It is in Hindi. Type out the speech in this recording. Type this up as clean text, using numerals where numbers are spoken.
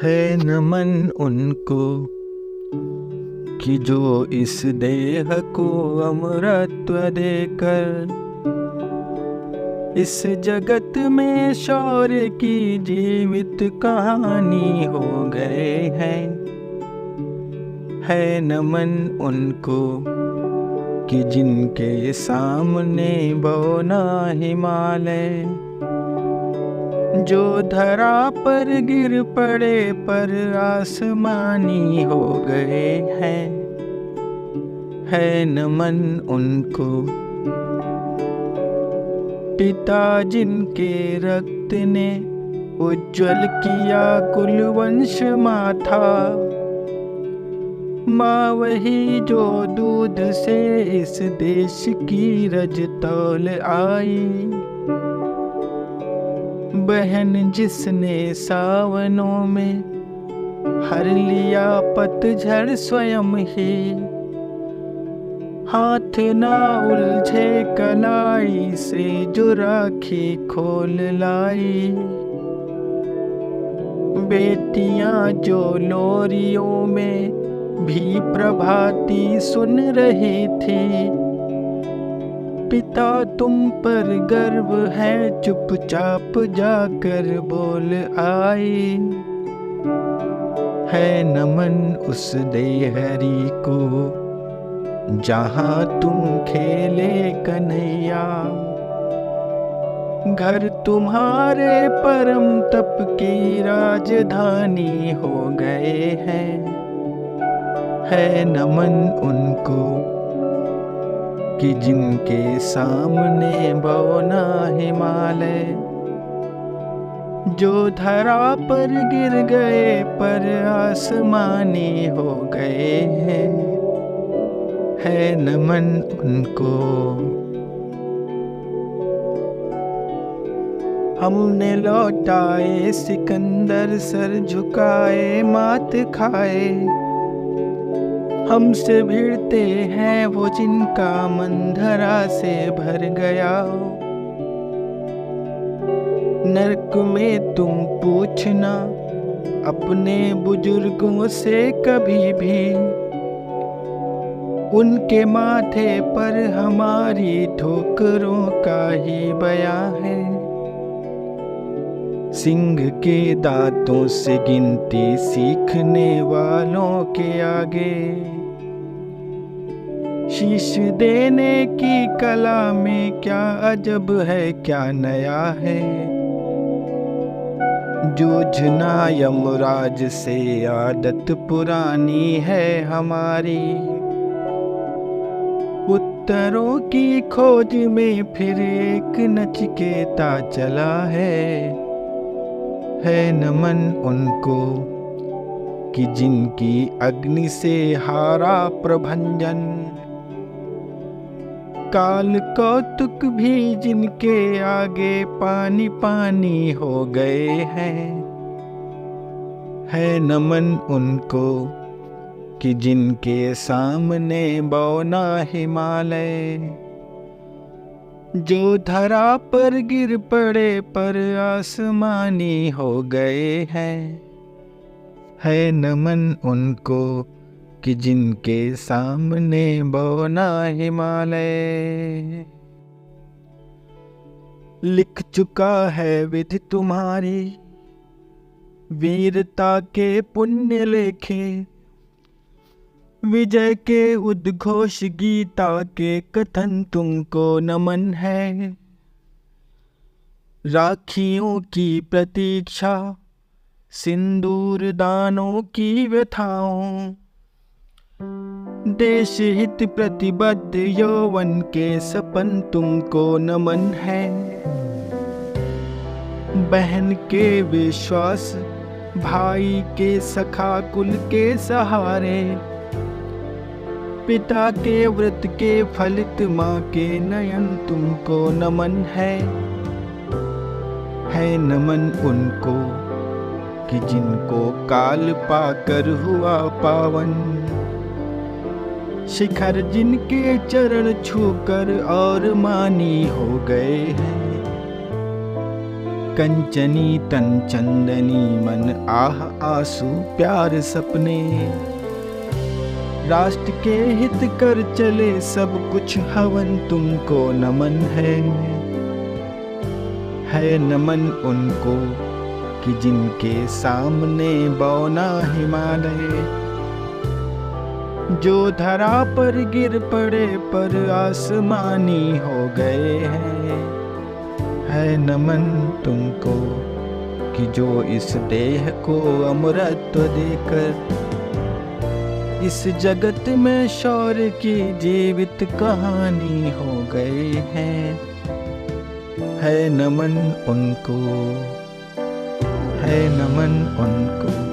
है नमन उनको कि जो इस देह को अमरत्व देकर इस जगत में शौर्य की जीवित कहानी हो गए हैं। है नमन उनको कि जिनके सामने बौना हिमालय जो धरा पर गिर पड़े पर आसमानी हो गए हैं। है नमन उनको पिता जिनके रक्त ने उज्ज्वल किया कुलवंश माथा, माँ वही जो दूध से इस देश की रजतौल आई, बहन जिसने सावनों में हर लिया पतझड़ स्वयं ही, हाथ ना उलझे कलाई से जो राखी खोल लाई। बेटियां जो लोरियों में भी प्रभाती सुन रही थी, पिता तुम पर गर्व है चुपचाप जाकर बोल आई। है नमन उस देहरी को जहाँ तुम खेले कन्हैया, घर तुम्हारे परम तप की राजधानी हो गए हैं। है नमन उनको कि जिनके सामने बौना हिमालय जो धरा पर गिर गए पर आसमानी हो गए हैं। है नमन उनको। हमने लौटाए सिकंदर सर झुकाए मात खाए, हमसे भिड़ते हैं वो जिनका मन धरा से भर गया। नरक में तुम पूछना अपने बुजुर्गों से कभी भी, उनके माथे पर हमारी ठोकरों का ही बयां है। सिंह के दांतों से गिनती सीखने वालों के आगे शीश देने की कला में क्या अजब है क्या नया है। जूझना यमराज से आदत पुरानी है हमारी, उत्तरों की खोज में फिर एक नचिकेता चला है। है नमन उनको कि जिनकी अग्नि से हारा प्रभंजन, काल कौतुक भी जिनके आगे पानी पानी हो गए हैं। है नमन उनको कि जिनके सामने बौना हिमालय जो धरा पर गिर पड़े पर आसमानी हो गए हैं। है नमन उनको कि जिनके सामने बौना हिमालय। लिख चुका है विधि तुम्हारी वीरता के पुण्य लेखे, विजय के उद्घोष गीता के कथन तुमको नमन है। राखियों की प्रतीक्षा सिंदूर दानों की व्यथाओं, देश हित प्रतिबद्ध यौवन के सपन तुमको नमन है। बहन के विश्वास भाई के सखा कुल के सहारे, पिता के व्रत के फलित माँ के नयन तुमको नमन है। है नमन उनको कि जिनको काल पाकर हुआ पावन, शिखर जिनके चरण छूकर और मानी हो गए हैं। कंचनी तन चंदनी मन आह आंसू प्यार सपने। राष्ट्र के हित कर चले सब कुछ हवन तुमको नमन है नमन उनको कि जिनके सामने बौना हिमालय। जो धरा पर गिर पड़े पर आसमानी हो गए हैं, है नमन तुमको कि जो इस देह को अमरत्व देकर इस जगत में शौर्य की जीवित कहानी हो गए हैं। है नमन उनको, है नमन उनको।